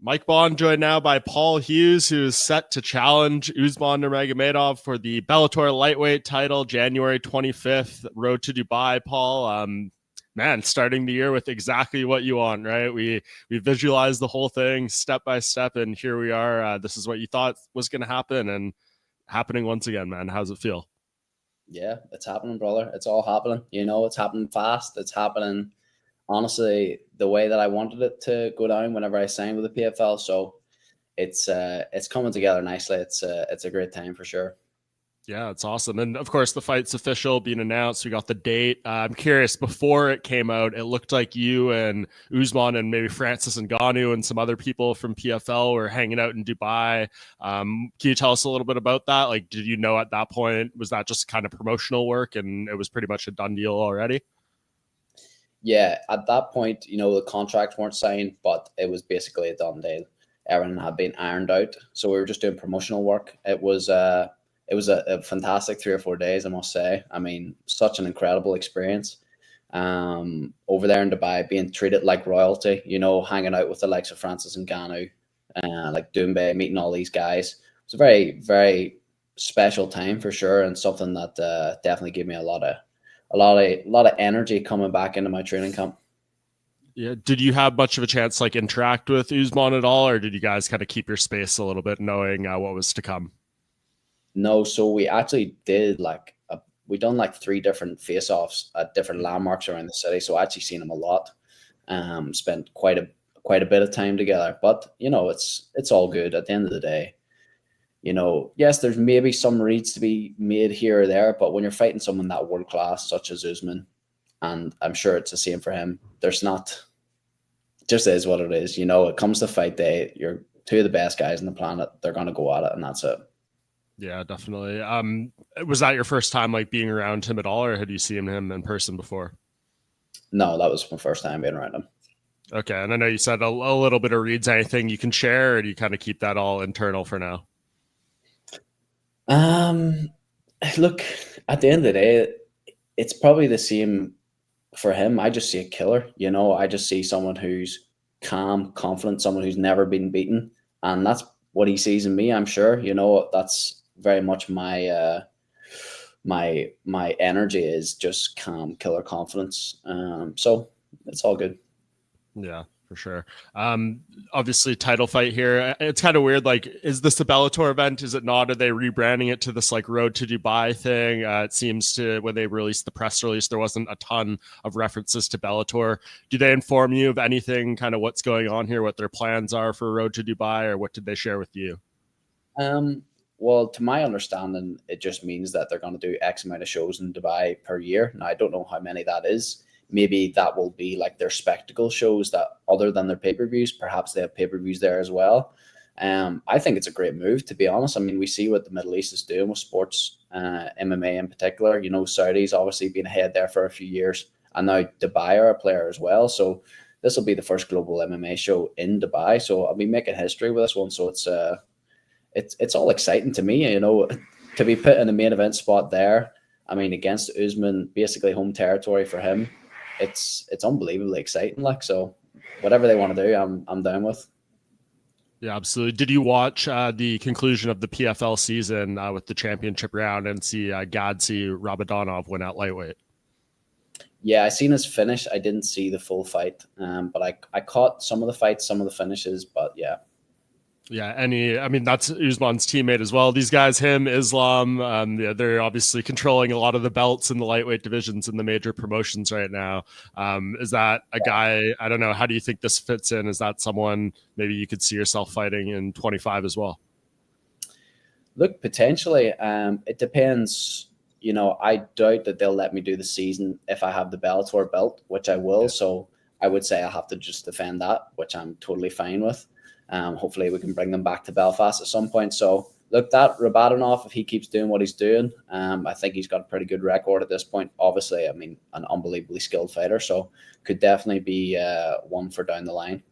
Mike Bohn joined now by Paul Hughes, who is set to challenge Usman Nurmagomedov for the Bellator lightweight title January 25th. Road to Dubai, Paul. Man, starting the year with exactly what you want, right? We visualized the whole thing step by step, and here we are. This is what you thought was going to happen, and happening once again, man. How's it feel? Yeah, it's happening, brother. It's all happening. It's happening fast. It's happening, honestly, the way that I wanted it to go down whenever I signed with the PFL. So it's coming together nicely. It's a great time for sure. Yeah, it's awesome. And of course, the fight's official, being announced. We got the date. I'm curious, before it came out, it looked like you and Usman and maybe Francis Ngannou and some other people from PFL were hanging out in Dubai. Can you tell us a little bit about that? Like, did you know at that point, was that just kind of promotional work and it was pretty much a done deal already? Yeah, at that point, the contracts weren't signed, but it was basically a done deal. Everything had been ironed out. So we were just doing promotional work. It was a fantastic 3 or 4 days, I must say. I mean, such an incredible experience. Over there in Dubai, being treated like royalty, hanging out with the likes of Francis Ngannou, like Doumbé, meeting all these guys. It's a very, very special time for sure, and something that definitely gave me a lot of energy coming back into my training camp. Yeah. Did you have much of a chance to like interact with Usman at all, or did you guys kind of keep your space a little bit, knowing what was to come? No, so we actually did we done like 3 different face-offs at different landmarks around the city. So I actually seen him a lot. Spent quite a bit of time together. But it's all good at the end of the day. Yes, there's maybe some reads to be made here or there, but when you're fighting someone that world class such as Usman, and I'm sure it's the same for him, there's not, just is what it is. It comes to fight day, you're two of the best guys on the planet. They're gonna go at it, and that's it. Yeah, definitely. Was that your first time like being around him at all, or had you seen him in person before? No, that was my first time being around him. Okay, and I know you said a little bit of reads. Anything you can share, or do you kind of keep that all internal for now? Um, Look, at the end of the day, it's probably the same for him. I just see a killer. I just see someone who's calm, confident, someone who's never been beaten, and that's what he sees in me. I'm sure. That's very much my energy is just calm, killer confidence. So it's all good. Yeah, for sure. Obviously, title fight here. It's kind of weird. Like, is this a Bellator event? Is it not? Are they rebranding it to this like Road to Dubai thing? It seems to, when they released the press release, there wasn't a ton of references to Bellator. Do they inform you of anything, kind of what's going on here, what their plans are for Road to Dubai, or what did they share with you? Well, to my understanding, it just means that they're going to do X amount of shows in Dubai per year. Now, I don't know how many that is. Maybe that will be like their spectacle shows that, other than their pay-per-views, perhaps they have pay-per-views there as well. I think it's a great move, to be honest. I mean, we see what the Middle East is doing with sports, MMA in particular. Saudi's obviously been ahead there for a few years, and now Dubai are a player as well. So this will be the first global MMA show in Dubai. So I'll be making history with this one. So it's all exciting to me, to be put in the main event spot there. I mean, against Usman, basically home territory for him. It's unbelievably exciting. So whatever they want to do, I'm down with. Yeah, absolutely. Did you watch the conclusion of the PFL season with the championship round and see Gadzi Rabadanov win at lightweight? Yeah, I seen his finish. I didn't see the full fight, but I caught some of the fights, some of the finishes. But yeah. Yeah, I mean, that's Usman's teammate as well. These guys, him, Islam, yeah, they're obviously controlling a lot of the belts in the lightweight divisions in the major promotions right now. Is that a guy, I don't know, how do you think this fits in? Is that someone maybe you could see yourself fighting in 25 as well? Look, potentially. It depends. I doubt that they'll let me do the season if I have the Bellator belt, which I will. Yeah. So I would say I'll have to just defend that, which I'm totally fine with. Hopefully we can bring them back to Belfast at some point. So look, that Rabadanov, if he keeps doing what he's doing, I think he's got a pretty good record at this point. Obviously, I mean, an unbelievably skilled fighter, so could definitely be one for down the line.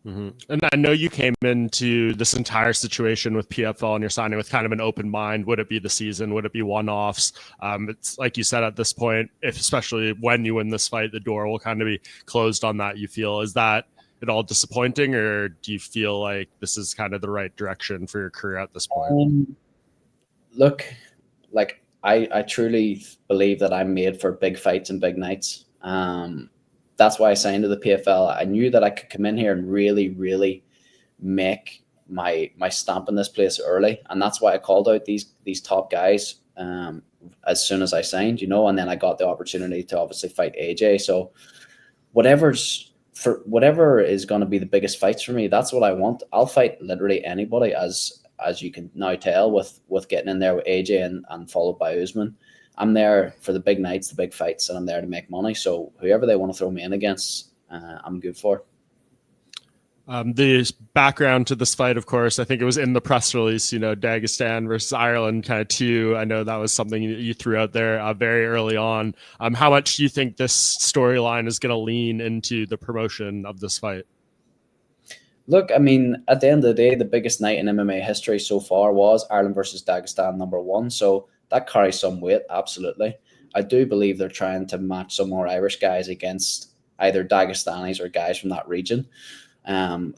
Mm-hmm. And I know you came into this entire situation with PFL and you're signing with kind of an open mind. Would it be the season? Would it be one-offs? It's like you said, at this point, especially when you win this fight, the door will kind of be closed on that, you feel. Is that at all disappointing, or do you feel like this is kind of the right direction for your career at this point? Look, like I truly believe that I'm made for big fights and big nights. That's why I signed to the PFL. I knew that I could come in here and really, really make my stamp in this place early, and that's why I called out these top guys as soon as I signed, and then I got the opportunity to obviously fight AJ. So whatever is going to be the biggest fights for me, that's what I want. I'll fight literally anybody, as you can now tell with getting in there with AJ and followed by Usman. I'm there for the big nights, the big fights, and I'm there to make money. So whoever they want to throw me in against, I'm good for. The background to this fight, of course, I think it was in the press release, Dagestan versus Ireland kind of too. I know that was something you threw out there very early on. How much do you think this storyline is going to lean into the promotion of this fight? Look, I mean, at the end of the day, the biggest night in MMA history so far was Ireland versus Dagestan #1. So that carries some weight, absolutely. I do believe they're trying to match some more Irish guys against either Dagestanis or guys from that region.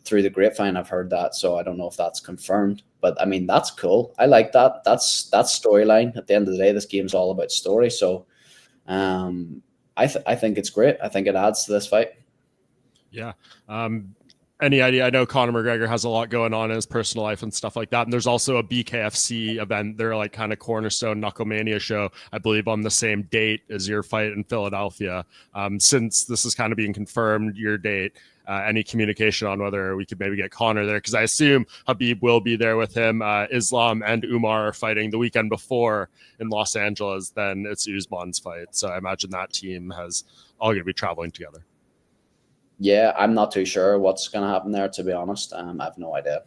Through the grapevine, I've heard that, so I don't know if that's confirmed. But I mean, that's cool. I like that. That's storyline. At the end of the day, this game's all about story. So I think it's great. I think it adds to this fight. Yeah. Any idea? I know Conor McGregor has a lot going on in his personal life and stuff like that. And there's also a BKFC event. They're like kind of cornerstone Knucklemania show, I believe, on the same date as your fight in Philadelphia. Since this is kind of being confirmed, your date, any communication on whether we could maybe get Conor there? Because I assume Khabib will be there with him. Islam and Umar are fighting the weekend before in Los Angeles. Then it's Usman's fight. So I imagine that team has all going to be traveling together. Yeah, I'm not too sure what's going to happen there, to be honest. I have no idea.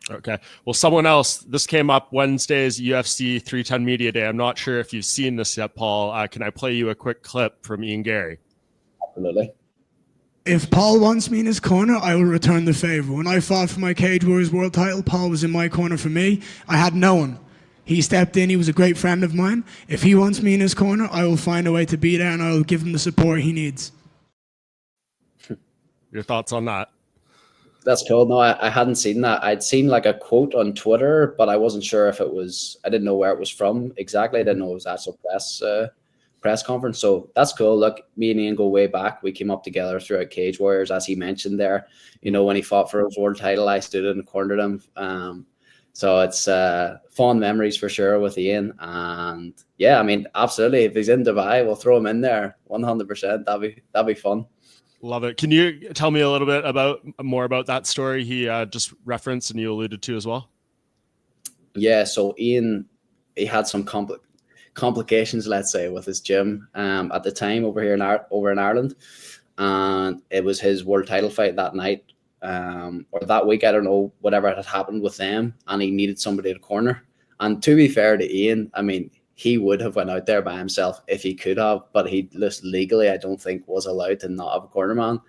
Okay. Well, someone else, this came up Wednesday's UFC 310 Media Day. I'm not sure if you've seen this yet, Paul. Can I play you a quick clip from Ian Garry? Absolutely. If Paul wants me in his corner, I will return the favor. When I fought for my Cage Warriors world title, Paul was in my corner for me. I had no one. He stepped in. He was a great friend of mine. If he wants me in his corner, I will find a way to be there, and I will give him the support he needs. Your thoughts on that? That's cool. No, I hadn't seen that. I'd seen like a quote on Twitter, but I wasn't sure if it was, I didn't know where it was from exactly. I didn't know it was actual press conference. So that's cool. Look, me and Ian go way back. We came up together throughout Cage Warriors, as he mentioned there. When he fought for his world title, I stood in the corner to him. So it's fond memories for sure with Ian. And yeah, I mean, absolutely. If he's in Dubai, we'll throw him in there 100%. That'd be fun. Love it. Can you tell me a little bit more about that story he just referenced and you alluded to as well? Yeah, so Ian, he had some complications, let's say, with his gym at the time over in Ireland, and it was his world title fight that night or that week. I don't know, whatever had happened with them, and he needed somebody to corner. And to be fair to Ian, I mean, he would have went out there by himself if he could have, but he just legally, I don't think, was allowed to not have a corner man.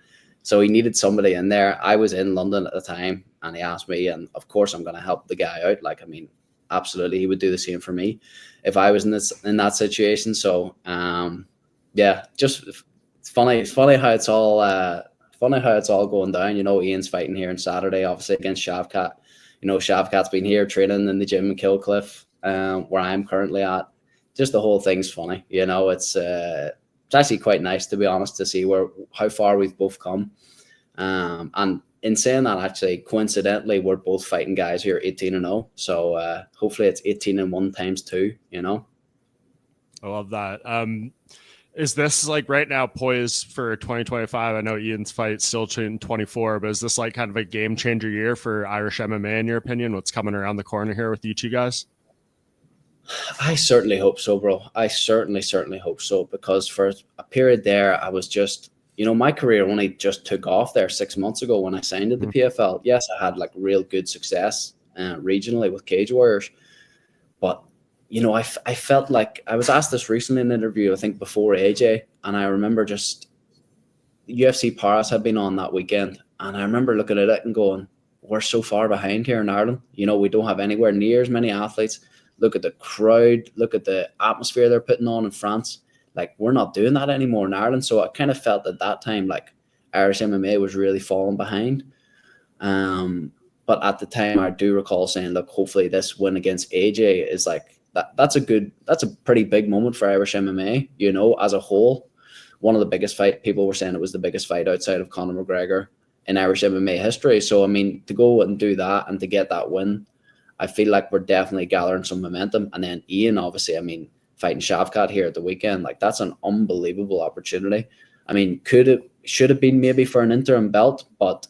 So he needed somebody in there. I was in London at the time, and he asked me, and of course I'm going to help the guy out. Like, I mean, absolutely, he would do the same for me if I was in that situation. So yeah, just it's funny how it's all going down. Ian's fighting here on Saturday, obviously against Shavkat. Shavkat's been here training in the gym in Kilcliff, where I'm currently at. Just the whole thing's funny. It's actually quite nice, to be honest, to see how far we've both come. And in saying that, actually, coincidentally, we're both fighting guys who are 18-0. So hopefully it's 18-1 times 2, I love that. Is this like right now poised for 2025? I know Ian's fight still in 24, but is this like kind of a game changer year for Irish MMA in your opinion? What's coming around the corner here with you two guys? I certainly hope so, bro. I certainly hope so, because for a period there, I was just, my career only just took off there 6 months ago when I signed at the PFL. Yes, I had like real good success regionally with Cage Warriors, but I felt like I was asked this recently in an interview, I think before AJ, and I remember just UFC Paris had been on that weekend, and I remember looking at it and going, we're so far behind here in Ireland. We don't have anywhere near as many athletes. Look at the crowd, look at the atmosphere they're putting on in France. Like, we're not doing that anymore in Ireland. So I kind of felt at that time, like, Irish MMA was really falling behind. But at the time, I do recall saying, look, hopefully this win against AJ is like, that's a pretty big moment for Irish MMA, you know, as a whole. One of the biggest fight, people were saying it was the biggest fight outside of Conor McGregor in Irish MMA history. So, I mean, to go and do that and to get that win, I feel like we're definitely gathering some momentum. And then Ian, obviously, I mean, fighting Shavkat here at the weekend, like that's an unbelievable opportunity. I mean, should have been maybe for an interim belt, but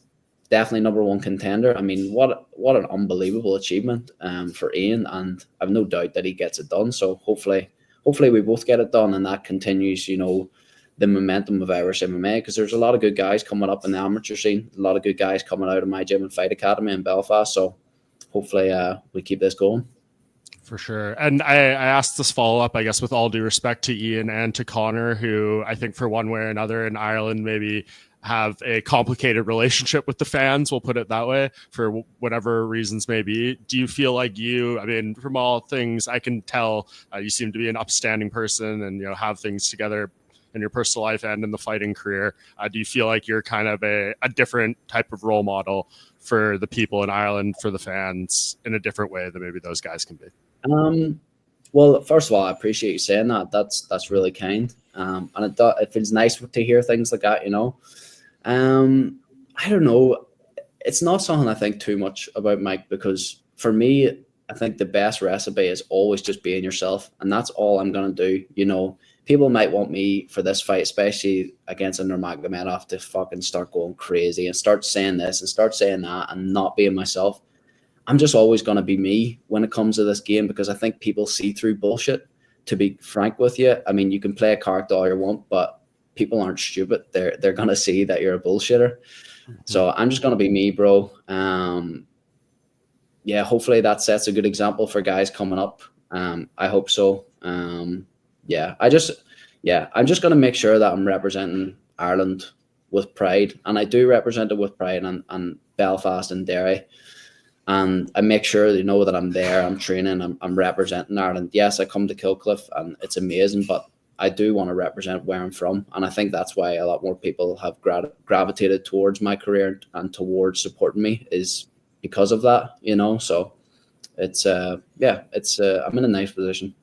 definitely number one contender. I mean, what an unbelievable achievement for Ian, and I've no doubt that he gets it done. So hopefully we both get it done, and that continues, you know, the momentum of Irish MMA, because there's a lot of good guys coming up in the amateur scene, a lot of good guys coming out of my gym and Fight Academy in Belfast. So hopefully we keep this going. For sure. And I asked this follow-up, I guess, with all due respect to Ian and to Connor, who I think for one way or another in Ireland maybe have a complicated relationship with the fans, we'll put it that way, for whatever reasons may be. Do you feel like I mean, from all things I can tell, you seem to be an upstanding person and, you know, have things together in your personal life and in the fighting career. Do you feel like you're kind of a different type of role model for the people in Ireland, for the fans, in a different way than maybe those guys can be? Well, first of all, I appreciate you saying that. That's really kind. And it feels nice to hear things like that, you know. I don't know. It's not something I think too much about, Mike, because for me, I think the best recipe is always just being yourself. And that's all I'm going to do. You know, people might want me for this fight, especially against a Nurmagomedov, to fucking start going crazy and start saying this and start saying that and not being myself. I'm just always going to be me when it comes to this game, because I think people see through bullshit, to be frank with you. I mean, you can play a character all you want, but people aren't stupid. They're going to see that you're a bullshitter. Mm-hmm. So I'm just going to be me, bro. Yeah, hopefully that sets a good example for guys coming up. I hope so. I'm just going to make sure that I'm representing Ireland with pride. And I do represent it with pride and Belfast and Derry. And I make sure they know that I'm there, I'm training, I'm representing Ireland. Yes, I come to Kilcliff and it's amazing, but I do want to represent where I'm from. And I think that's why a lot more people have gravitated towards my career and towards supporting me, is because of that, you know. So it's I'm in a nice position.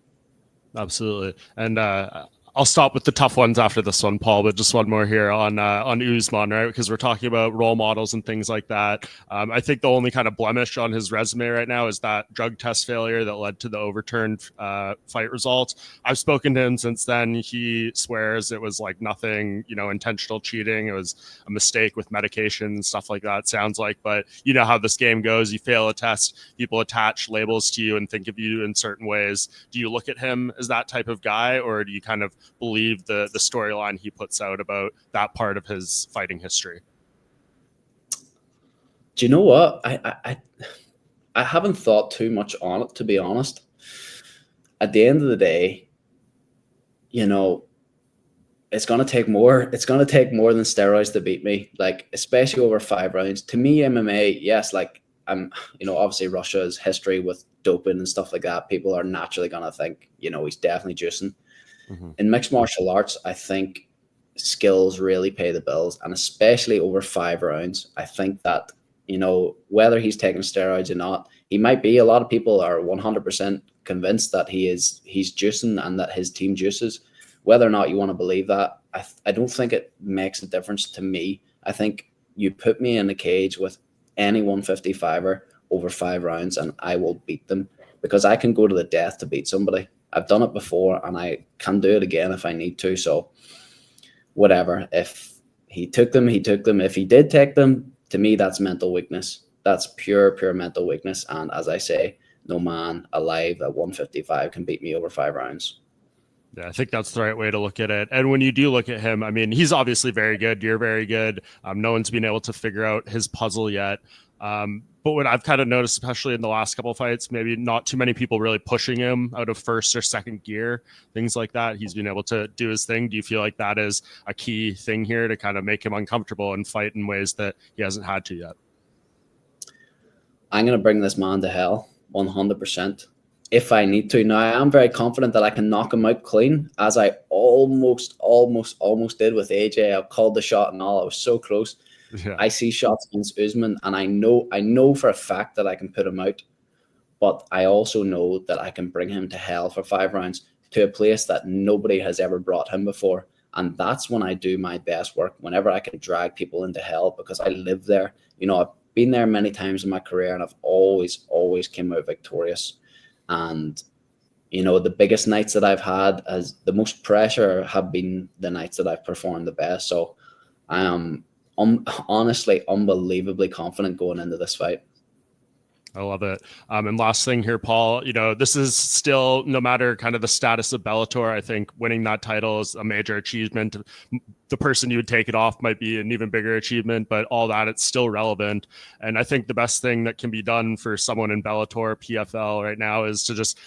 Absolutely. And I'll stop with the tough ones after this one, Paul, but just one more here on Usman, right? Because we're talking about role models and things like that. I think the only kind of blemish on his resume right now is that drug test failure that led to the overturned fight results. I've spoken to him since then. He swears it was like nothing, you know, intentional cheating. It was a mistake with medication and stuff like that, sounds like. But you know how this game goes. You fail a test, people attach labels to you and think of you in certain ways. Do you look at him as that type of guy, or do you kind of believe the storyline he puts out about that part of his fighting history? Do you know what? I haven't thought too much on it, to be honest. At the end of the day, you know, it's going to take more. It's going to take more than steroids to beat me, like, especially over 5 rounds. To me, MMA, yes, like, you know, obviously Russia's history with doping and stuff like that, people are naturally going to think, you know, he's definitely juicing. Mm-hmm. In mixed martial arts, I think skills really pay the bills, and especially over 5 rounds. I think that, you know, whether he's taking steroids or not, he might be. A lot of people are 100% convinced that he's juicing and that his team juices. Whether or not you want to believe that, I don't think it makes a difference to me. I think you put me in a cage with any 155er over 5 rounds and I will beat them, because I can go to the death to beat somebody. I've done it before and I can do it again if I need to. So whatever. If he took them, he took them. If he did take them, to me, that's mental weakness. That's pure mental weakness. And as I say, no man alive at 155 can beat me over 5 rounds. Yeah, I think that's the right way to look at it. And when you do look at him, I mean, he's obviously very good. You're very good. No one's been able to figure out his puzzle yet. But what I've kind of noticed, especially in the last couple of fights, maybe not too many people really pushing him out of first or second gear, things like that. He's been able to do his thing. Do you feel like that is a key thing here to kind of make him uncomfortable and fight in ways that he hasn't had to yet? I'm going to bring this man to hell 100%. if I need to. Now, I am very confident that I can knock him out clean, as I almost did with AJ. I called the shot and all. I was so close. Yeah. I see shots against Usman, and I know for a fact that I can put him out. But I also know that I can bring him to hell for 5 rounds, to a place that nobody has ever brought him before. And that's when I do my best work, whenever I can drag people into hell, because I live there. You know, I've been there many times in my career, and I've always came out victorious. And, you know, the biggest nights that I've had, as the most pressure, have been the nights that I've performed the best. So I am honestly unbelievably confident going into this fight. I love it. And last thing here, Paul, you know, this is still, no matter kind of the status of Bellator, I think winning that title is a major achievement. The person you would take it off might be an even bigger achievement, but all that, it's still relevant. And I think the best thing that can be done for someone in Bellator, PFL right now, is to just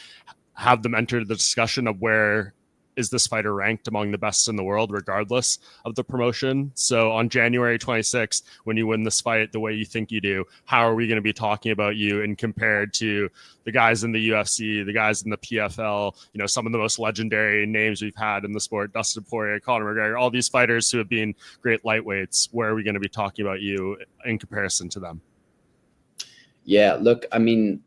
have them enter the discussion of where is this fighter ranked among the best in the world, regardless of the promotion. So on January 26th, when you win this fight the way you think you do, how are we going to be talking about you and compared to the guys in the UFC, the guys in the PFL, you know, some of the most legendary names we've had in the sport, Dustin Poirier, Conor McGregor, all these fighters who have been great lightweights? Where are we going to be talking about you in comparison to them? Yeah, look, I mean,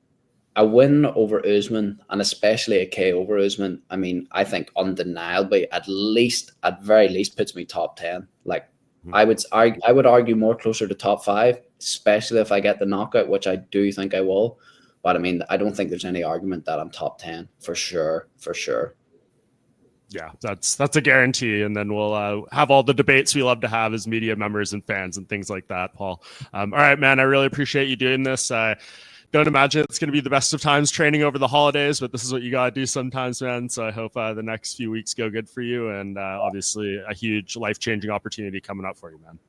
a win over Usman, and especially a KO over Usman, I mean, I think undeniably, at very least, puts me top 10. Like, I would argue more closer to top 5, especially if I get the knockout, which I do think I will. But I mean, I don't think there's any argument that I'm top 10 for sure. Yeah, that's a guarantee. And then we'll have all the debates we love to have as media members and fans and things like that, Paul. All right, man, I really appreciate you doing this. Don't imagine it's going to be the best of times training over the holidays, but this is what you got to do sometimes, man. So I hope the next few weeks go good for you, and obviously a huge life-changing opportunity coming up for you, man.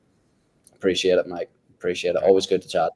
Appreciate it, Mike. Appreciate it. Always good to chat.